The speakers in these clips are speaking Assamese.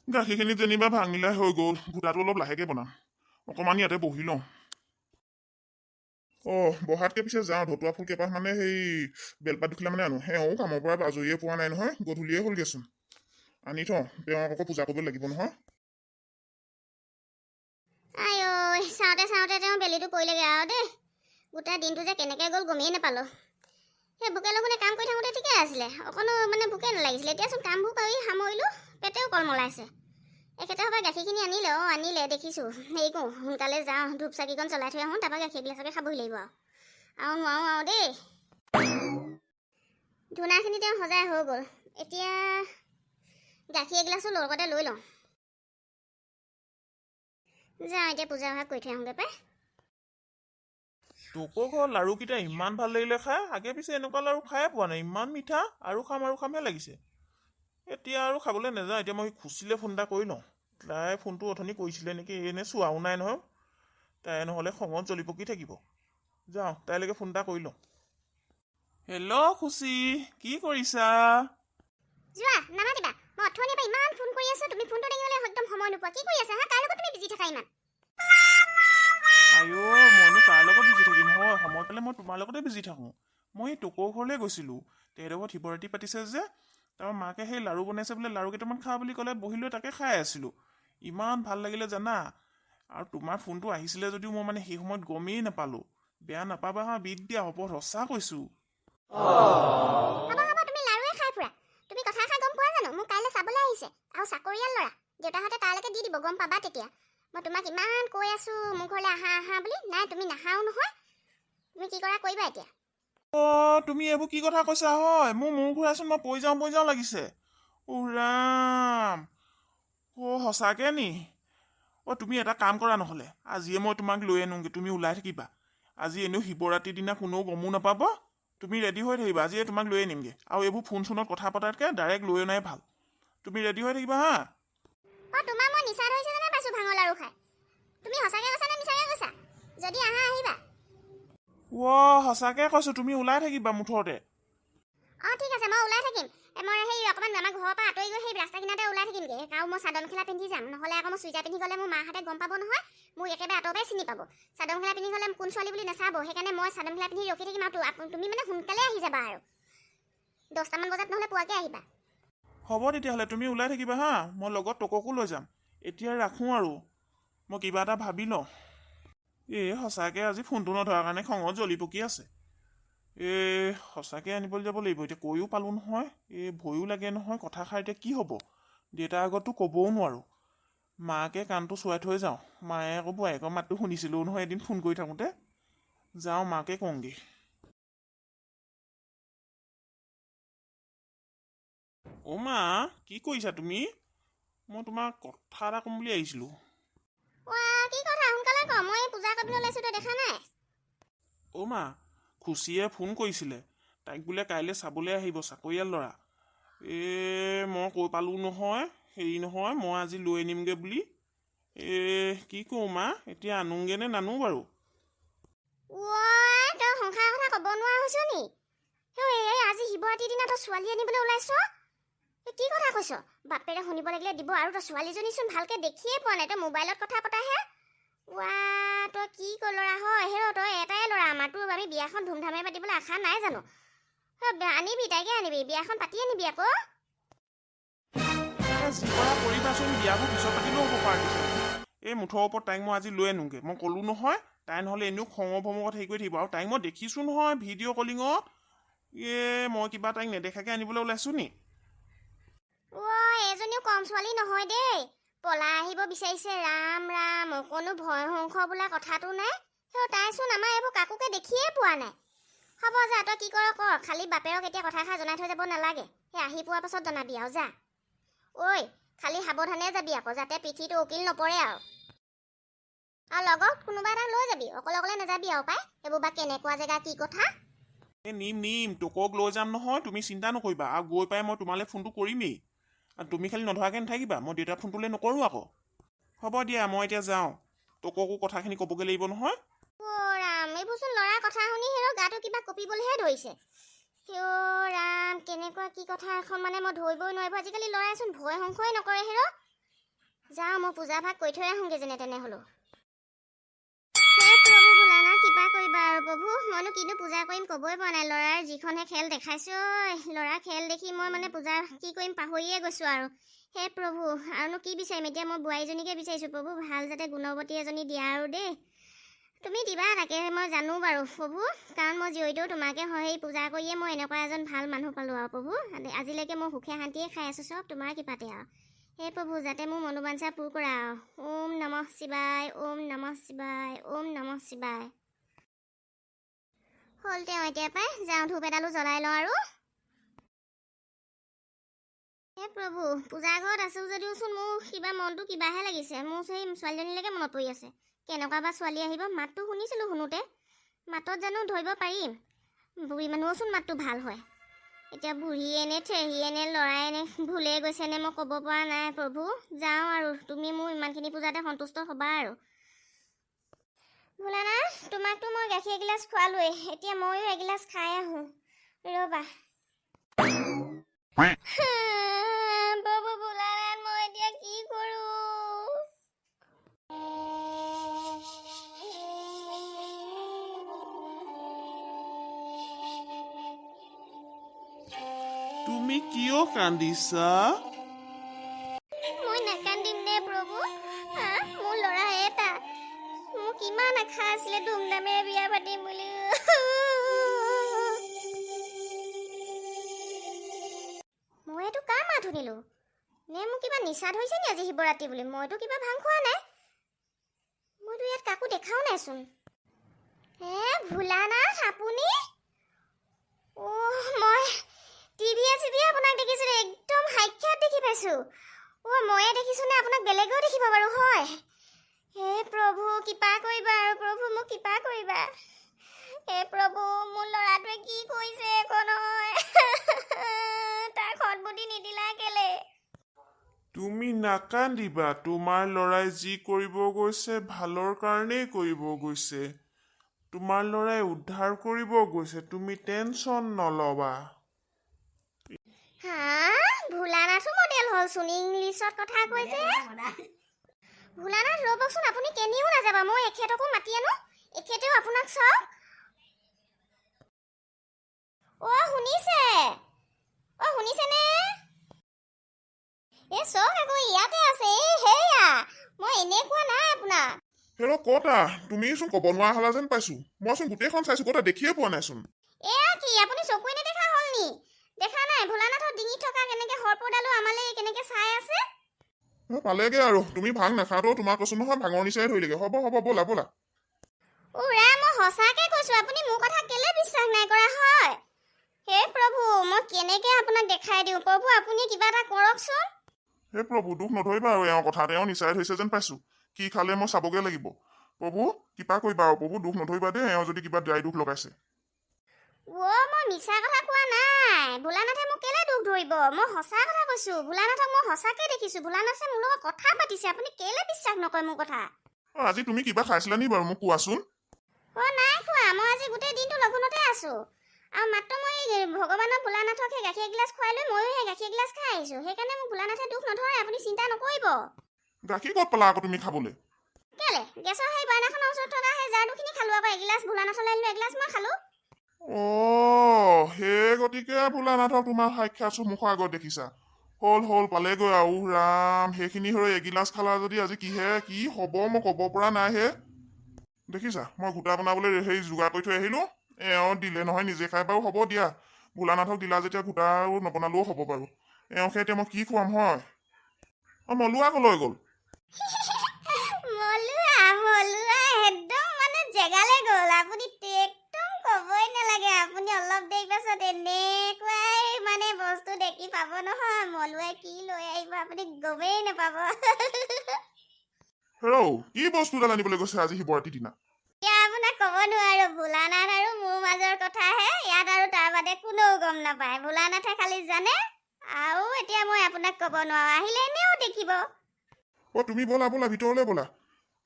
গাখীৰখিনি যেনিবা ভাঙিলাই হৈ গ'ল। ঘোটাটো অলপ লাহেকে বনাম। অকণমান ইয়াতে বহি লওঁ। বহাতকে পিছে যাওঁ। ধতুৱা ফুল কেইপাহ মানে সেই বেলপাত দুখিলা মানে আনো। সেও কামৰ পৰা আজৰিয়ে পোৱা নাই নহয়, গধূলিয়ে হ'লগেচোন। আনি থওঁ, তেওঁক আকৌ পূজা কৰিব লাগিব নহয়। আই ঐ, চাওঁতে চাওঁতে তেওঁ বেলিটো পৰিলেগৈ আৰু দেই। গোটেই দিনটো যে কেনেকৈ গ'ল গমেই নাপালোঁ। সেই ভোকে লঘোণে কাম কৰি থাকোঁতে ঠিকে আছিলে, অকণো মানে ভোকে নালাগিছিলে। এতিয়াচোন কামবোৰ কৰি সামৰিলোঁ, পেটেও কলমলাইছে। এখেতে সবাই গাখীৰখিনি আনিলে, আনিলে দেখিছোঁ। হেৰি কৰোঁ, সোনকালে যাওঁ, ধূপ চাকিকণ জ্বলাই থৈ আহোঁ, তাৰপৰা গাখীৰ গিলাচকে খাবহি লাগিব আৰু নোৱাৰোঁ আৰু দেই। ধূনাখিনি তেওঁ সজাই হৈ গ'ল। এতিয়া গাখীৰ এগিলাচো লগতে লৈ লওঁ। যাওঁ এতিয়া পূজা ভাগ কৰি থৈ আহোঁগৈ পাই। তোকো ঘৰ লাড়ুকেইটা ইমান ভাল লাগিলে খাই। আগে পিছে এনেকুৱা লাড়ু খায়ে পোৱা নাই, ইমান মিঠা। আৰু খামহে লাগিছে। এতিয়া আৰু খাবলৈ নাযাওঁ। এতিয়া মই খুচিলে ফোন এটা কৰি লওঁ। তাই ফোনটো অথনি কৰিছিলে নেকি, এনেই চোৱাও নাই নহয়। তাই নহ'লে খঙত জ্বলি পকি থাকিব। যাওঁ, তাইলৈকে ফোন এটা কৰি লওঁ। হেল্ল' খুচি, কি কৰিছা? যোৱা, নামাতিবা। মই অথনিৰ পৰা ইমান ফোন কৰি আছোঁ, তুমি ফোনটো দাঙিবলৈ একদম সময় নোপোৱা। কি কৰি আছা হা? কাৰ লগত তুমি বিজি থাকা ইমান? আইঅ, মইনো কাৰ লগত বিজি থাকিম হয়? সময় পালে মই তোমাৰ লগতে বিজি থাকোঁ। মই এই টকৌ ঘৰলৈ গৈছিলোঁ। তেহেঁতৰ ঘৰত শিৱৰাত্ৰি পাতিছে যে, তাৰ মাকে সেই লাড়ু বনাইছে বোলে, লাড়ু কেইটামান খা বুলি ক'লে, বহি লৈ তাকে খাই আছিলোঁ। ইমান ভাল লাগিলে জানা। আৰু তোমাৰ ফোনটো আহিছিলে যদিও মই মানে সেই সময়ত গমেই নাপালোঁ। বেয়া নাপাবা হা, বিদ দিয়া হ'ব, সঁচা কৈছোঁ। হ'ব হ'ব, তুমি লাৰুৱে খাই ফুৰা। তুমি কথা এষাৰ গম পোৱা জানো? মোক কাইলৈ চাবলৈ আহিছে, আৰু চাকৰিয়াল ল'ৰা। দেউতাহঁতে তালৈকে দি দিব, গম পাবা তেতিয়া। মই তোমাক ইমান কৈ আছোঁ মোৰ ঘৰলৈ আহা আহা বুলি, নাই তুমি নাহাও নহয়। তুমি কি কৰা কৰিবা এতিয়া। তুমি এইবোৰ কি কথা কৈছা হয়? মোৰ মূৰ ঘূৰাইচোন, মই পৰি যাওঁ লাগিছে। ৰাম, সঁচাকে নি? তুমি এটা কাম কৰা নহ'লে, আজিয়ে মই তোমাক লৈ আনোগৈ, তুমি ওলাই থাকিবা। আজি এনেও শিৱৰাত্ৰিৰ দিনা কোনেও গমো নাপাব। তুমি ৰেডি হৈ থাকিবা, আজিয়ে তোমাক লৈ আনিমগৈ। আৰু এইবোৰ ফোন চোনত কথা পতাতকৈ ডাইৰেক্ট লৈ অনাই ভাল। তুমি ৰেডি হৈ থাকিবা হা। তোমাৰ মই নিচা ধৰিছে যেনে পাইছোঁ ভাঙৰ লাৰু খাই। তুমি সঁচাকৈ কৈছা নে মিছাকৈ কৈছা? যদি আহা আহিবা। সঁচাকে কৈছোঁ, তুমি ওলাই থাকিবা মুঠতে। ঠিক আছে, মই ওলাই থাকিম। মই সেই অকণমান আমাৰ ঘৰৰ পৰা আঁতৰি গৈ সেই ৰাস্তা কিনাৰতে ওলাই থাকিমগৈ। আৰু মই চাদৰ মেখেলা পিন্ধি যাম, নহ'লে আকৌ মই চুইজাৰ পিন্ধি গ'লে মোৰ মাহঁতে গম পাব নহয়। মোক একেবাৰে আঁতৰ পৰাই চিনি পাব। চাদৰ মেখেলা পিন্ধি গ'লে কোন ছোৱালী বুলি নাচাব। সেইকাৰণে মই চাদৰ মেখেলা পিন্ধি ৰখি থাকিম। আৰু তুমি মানে সোনকালে আহি যাবা আৰু 10টামান বজাত নহ'লে পোৱাকৈ আহিবা। হ'ব তেতিয়াহ'লে, তুমি ওলাই থাকিবা হা। মই লগত টকৌকো লৈ যাম। এতিয়া ৰাখোঁ আৰু, মই কিবা এটা ভাবি লওঁ। সঁচাকে আজি ফোনটো নধৰাৰ কাৰণে খঙত জ্বলি পকি আছে। সঁচাকে আনিবলৈ যাব লাগিব। এতিয়া কৈও পালোঁ নহয়। ভয়ো লাগে নহয়, কথাষাৰ এতিয়া কি হ'ব। দেউতাৰ আগততো ক'বও নোৱাৰোঁ। মাকে কাণটো চুৱাই থৈ যাওঁ। মায়ে আকৌ বোৱাৰীয়েকৰ মাতটো শুনিছিলোঁ নহয় এদিন ফোন কৰি থাকোঁতে। যাওঁ, মাকে কওঁগৈ। মা, কি কৰিছা তুমি? মই তোমাক কথা এটা ক'ম বুলি আহিছিলোঁ। কি কথা? সোনকালে ক, মই পূজা কৰিবলৈ ওলাইছোঁ, তই দেখা নাই? মা, খুচিয়ে ফোন কৰিছিলে। তাইক বোলে কাইলৈ চাবলৈ আহিব, চাকৰিয়াল ল'ৰা। মই কৈ পালোঁ নহয়, হেৰি নহয়, মই আজি লৈ আনিমগৈ বুলি। কি কৰোঁ মা, এতিয়া আনোগৈ নে নানো বাৰু? তই সংসাৰৰ কথা ক'ব নোৱাৰা হৈছ নি? আজি শিৱৰাত্ৰিৰ দিনা তই ছোৱালী আনিবলৈ ওলাইছ? কি কথা কৈছ? বাপেৰে শুনিব লাগিলে দিব। আৰু তই ছোৱালীজনীচোন ভালকৈ দেখিয়ে পোৱা নাই, তই মোবাইলত কথা পতাহে। তই কি ল'ৰা হয়? তই এটাই ল'ৰা আমাৰ, তোৰ আমি বিয়াখন ধুমধামে পাতিবলৈ আশা নাই জানো? আনিবি, তাইকে আনিবি, বিয়াখন পাতি আনিবি আকৌ। যি কৰা কৰিবাচোন, বিয়াবোৰ পিছত পাতিলেও হ'ব পাৰে। মুঠৰ ওপৰত তাইক মই আজি লৈ আনোগৈ। মই ক'লোঁ নহয়, তাই নহ'লে এনেও খঙৰ ভমকত হেৰি কৰি থাকিব। আৰু তাইক মই দেখিছোঁ নহয় ভিডিঅ' কলিঙত। মই কিবা তাইক নেদেখাকৈ আনিবলৈ ওলাইছোঁ নি? এজনীও কম ছোৱালী নহয় দেই। পলাই আহিব বিচাৰিছে। ৰাম ৰাম, অকণো ভয় সংশ বোলা কথাটো নাই। তাইচোন আমাৰ এইবোৰ কাকোকে দেখিয়ে পোৱা নাই। হ'ব যা, তই কি কৰ কৰ, খালি বাপেৰক এতিয়া কথাষাৰ জনাই থৈ যাব নালাগে। আহি পোৱাৰ পাছত জনাবি আৰু যা। খালি সাৱধানে যাবি আকৌ, যাতে পিঠিটো উকিল নপৰে আৰু লগত কোনোবা এটা লৈ যাবি, অকলে অকলে নাযাবি আৰু পাই। এইবোৰ বা কেনেকুৱা জেগা, কি কথা। নিম তোকক লৈ যাম নহয়, তুমি চিন্তা নকৰিবা। আৰু গৈ পাই মই তোমালৈ ফোনটো কৰিমেই। আৰু তুমি খালি নধৰাকৈ নাথাকিবা, মই দেউতাৰ ফোনটোলৈ নকৰোঁ আকৌ। হ'ব দিয়া, মই এতিয়া যাওঁ। তোককো কথাখিনি ক'বগৈ লাগিব নহয়। ৰাম, এইবোৰচোন ল'ৰা কথা শুনি গাটো কিবা কঁপিবলৈহে ধৰিছে। ৰাম, কেনেকুৱা কি কথা এখন মানে মই ধৰিবই নোৱাৰিব। আজিকালি ল'ৰাইচোন ভয় সংশয় নকৰে যাওঁ মই পূজা ভাগ কৰি থৈ আহোঁগৈ যেনে তেনে হ'লেও। হে প্ৰভু ভোলানাথ কৃপা কৰিবা আৰু প্ৰভু, মইনো কিনো পূজা কৰিম ক'বই পৰা নাই। ল'ৰাৰ যিখনহে খেল দেখাইছো, ল'ৰা খেল দেখি মই মানে পূজা কি কৰিম পাহৰিয়ে গৈছোঁ আৰু। হে প্ৰভু, আৰুনো কি বিচাৰিম এতিয়া, মই বোৱাৰীজনীকে বিচাৰিছোঁ প্ৰভু, ভাল যাতে গুণৱতী এজনী দিয়া আৰু দেই। তুমি দিবা তাকে মই জানো বাৰু প্ৰভু, কাৰণ মই জীয়ৰীতেও তোমাকে সেই পূজা কৰিয়ে মই এনেকুৱা এজন ভাল মানুহ পালোঁ আৰু প্ৰভু। আজিলৈকে মই সুখে শান্তিয়ে খাই আছোঁ চব তোমাৰ কৃপাতে আৰু। হে প্ৰভু, যাতে মোৰ মনোবাঞ্ছা পূৰ কৰা আৰু। ওম নমঃ শিৱায়, ওম নমঃ শিৱায়, ওম নমঃ শিৱায়। হ'ল তেওঁ এতিয়া পাই, যাওঁ ধূপ এডালো জ্বলাই লওঁ আৰু। হে প্ৰভু, পূজা ঘৰত আছোঁ যদিওচোন মোৰ কিবা মনটো কিবাহে লাগিছে। মোৰ সেই ছোৱালীজনীলৈকে মনত পৰি আছে। কেনেকুৱা বা ছোৱালী আহিব, মাতটো শুনিছিলোঁ শুনোতে, মাতত জানো ধৰিব পাৰিম। বুঢ়ী মানুহৰচোন মাতটো ভাল হয়। এতিয়া বুঢ়ীয়ে নে ঠেহীয়ে নে ল'ৰাই নে ভুলে গৈছে নে মই ক'ব পৰা নাই প্ৰভু। যাওঁ আৰু, তুমি মোৰ ইমানখিনি পূজাতে সন্তুষ্ট হ'বা আৰু। ভোলানাথ, তোমাকতো মই গাখীৰ এগিলাচ খোৱালোৱেই, এতিয়া ময়ো এগিলাচ খাই আহোঁ ৰ'বা। প্ৰভু ভোলানাথ, মই এতিয়া কি কৰোঁ? তুমি কিয় কান্দিছা? মই নাকান্দিম নে প্ৰভু? মোৰ ল'ৰা এটা, মোক কিমান আশা আছিলে ধুমধামেৰে বিয়া পাতিম বুলি। মই এইটো কাৰ মাত শুনিলোঁ? নে মোৰ কিবা নিচা ধৰিছে নি আজি শিৱৰাত্ৰি বুলি? মইতো কিবা ভাং খোৱা নাই, মইতো ইয়াত কাকো দেখাও নাইচোন। হে ভোলানাথ, আপুনি? মই টিভিয়ে চিভিয়ে আপোনাক দেখিছোঁ, একদম সাক্ষাৎ দেখি পাইছোঁ। ময়ে দেখিছোঁ নে আপোনাক বেলেগেও দেখিব বাৰু? হয়। হে প্ৰভু কৃপা কৰিবা আৰু প্ৰভু, মোক কৃপা কৰিবা। হে প্ৰভু, মোৰ ল'ৰাটোৱে কি কৰিছে একো নহয়। তাক সৎবুদ্ধি নিদিলা কেলে? তুমি নাকান্দিবা, তোমাৰ ল'ৰাই যি কৰিব গৈছে ভালৰ কাৰণেই কৰিব গৈছে। তোমাৰ ল'ৰাই উদ্ধাৰ কৰিব গৈছে, তুমি টেনচন নল'বা। ভোলানাথো মডেল হ'লচোন, ইংলিছত কথা কৈছে। ভোলানাথ ৰ'বচোন, আপুনি কেনিও নাযাবা, মই এখেতকো মাতি আনো, এখেতেও আপোনাক চাওক। শুনিছে? শুনিছেনে? চাওক আকৌ ইয়াতে আছে, সেয়া মই এনেই কোৱা নাই আপোনাক। হেৰ' কতা, তুমিচোন ক'ব নোৱাৰা হ'লা যেন পাইছোঁ। মইচোন গোটেইখন চাইছোঁ, কতা দেখিয়ে পোৱা নাইচোন। এয়া কি আপুনি চকুৱে নেদেখা হ'ল নি? দেখা নাই ভোলানাথৰ ডিঙিত থকা কেনেকে সৰ্পডালো আমালৈ কেনেকে চাই আছে? পালেগে আৰু, তুমি ভাং নাখাওঁতেও তোমাক কৈছোঁ নহয়, ভাঙৰ নিচাই ধৰিলেগে। হ'ব হ'ব, ব'লা ব'লা। মই সঁচাকে কৈছোঁ, আপুনি মোৰ কথা কেলে বিশ্বাস নাই কৰা হয়? হে প্ৰভু, মই কেনেকে আপোনাক দেখাই দিওঁ প্ৰভু, আপুনি কিবা এটা কৰকচোন। হে প্ৰভু, দুখ নধৰিবা আৰু এওঁৰ কথা, তেওঁ নিচাই ধৰিছে যেন পাইছোঁ। কি খালে মই চাবগে লাগিব। প্ৰভু কৃপা কৰিবা আৰু প্ৰভু, দুখ নধৰিবা দেই, এওঁ যদি কিবা দায় দুখ লগাইছে। মই মিছা কথা কোৱা নাই। ভোলানাথে মোক কেলে দুখ ধৰিব? মই সঁচা কথা কৈছোঁ। ভোলানাথক মই সঁচাকে দেখিছোঁ, ভোলানাথে মোৰ লগত কথা পাতিছে। আপুনি কেলে বিশ্বাস নকৰে মোৰ কথা? আজি তুমি কিবা খাইছিলা নি বাৰু, মোক কোৱাচোন। নাই খোৱা, মই আজি গোটেই দিনটো লঘোণতে আছোঁ। আৰু মাত্ৰ মই ভগৱানৰ ভোলানাথক সেই গাখীৰ এগিলাচ খুৱাই লৈ ময়ো সেই গাখীৰ এগিলাচ খাই আহিছোঁ। সেইকাৰণে মোক ভোলানাথে দুখ নধৰে, আপুনি চিন্তা নকৰিব। গাখীৰ ক'ত পালা আকৌ তুমি খাবলৈ? কেলে গেছৰ সেই বাৰ্ণাখনৰ ওচৰত থকা সেই জাৰটোখিনি খালোঁ আকৌ, এগিলাচ ভোলানাথলৈ আনিলোঁ, এগিলাচ মই খালোঁ। সেই গতিকে ভোলানাথক তোমাৰ সাক্ষাৎ মুখৰ আগত দেখিছা। হ'ল পালেগৈ আৰু। ৰাম, সেইখিনি হৈ এগিলাচ খালা যদি আজি কি হ'ব মই ক'ব পৰা নাই হে। দেখিছা, মই গোটা বনাবলৈ সেই যোগাৰ কৰি থৈ আহিলোঁ, এওঁ দিলে নহয় নিজে খাই। বাৰু হ'ব দিয়া, ভোলানাথক দিলা যেতিয়া গোটা আৰু নবনালেও হ'ব বাৰু। এওঁকে এতিয়া মই কি খুৱাম হয়? মলুৱা কলৈ গ'ল? মলুৱা একদম মানে জেগালে গ'ল। আপুনি একদম ক'বই নালাগে, আপুনি অলপ দেৰি পাছত এনেকুৱাই মানে বস্তু দেখি পাব নহয়, মলুৱাই কি লৈ আহিব আপুনি গমেই নাপাব। কি বস্তুডাল আনিবলৈ গৈছে আজি শিৱৰাত্ৰিৰ দিনা? এতিয়া আপোনাক ক'ব নোৱাৰো, ভোলানাথ আৰু মোৰ মাজৰ কথাহে, ইয়াত আৰু তাৰ বাদে কোনেও গম নাপায়। ভোলানাথে খালি জানে, আৰু এতিয়া মই আপোনাক ক'ব নোৱাৰো, আহিলে এনেও দেখিব। তুমি ব'লা ভিতৰলৈ ব'লা।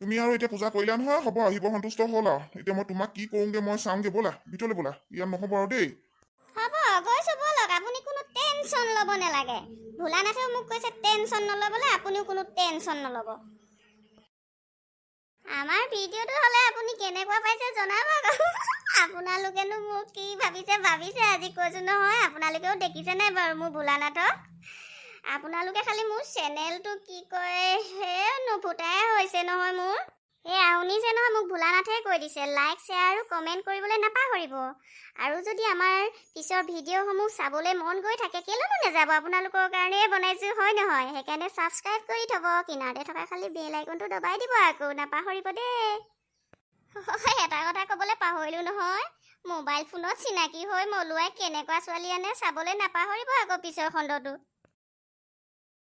তুমি আৰু এতিয়া পূজা কৰিলা নহয়, হ'ব আহিব সন্তুষ্ট হ'ল আৰু। এতিয়া মই তোমাক কি কৰোঁগে মই চাওঁগে, ব'লা ভিতৰলৈ ব'লা, ইয়াত নহ'ব আৰু দেই। হ'ব গৈছো ব'লক, আপুনি কোনো টেনচন টেনচন ল'ব নালাগে। ভোলানাথেও মোক কৈছে টেনচন নল'বলৈ, আপুনিও কোনো টেনচন নল'ব। আমাৰ ভিডিঅ'টো হ'লে আপুনি কেনেকুৱা পাইছে জনাব আকৌ। আপোনালোকেনো মোক কি ভাবিছে আজি কৈছোঁ নহয়। আপোনালোকেও দেখিছে নাই বাৰু মোৰ ভোলানাথক? আপোনালোকে খালি মোৰ চেনেলটো কি কয় সেই নুফুটাই হৈছে নহয় মোৰ। এই শুনিছে নহয়, মোক ভোলানাথে কৈ দিছে লাইক শ্বেয়াৰ আৰু কমেণ্ট কৰিবলৈ নাপাহৰিব। আৰু যদি আমাৰ পিছৰ ভিডিঅ'সমূহ চাবলৈ মন গৈ থাকে, কেলৈনো নাযাব? আপোনালোকৰ কাৰণেই বনাইছোঁ হয় নহয়? সেইকাৰণে ছাবস্ক্ৰাইব কৰি থ'ব, কিনাৰতে থকা খালি বেল আইকনটো দবাই দিব আকৌ, নাপাহৰিব দেই। এটা কথা ক'বলৈ পাহৰিলোঁ নহয়, মোবাইল ফোনত চিনাকি হৈ মলুৱাই কেনেকুৱা ছোৱালী আনে চাবলৈ নাপাহৰিব আকৌ পিছৰ খণ্ডটো।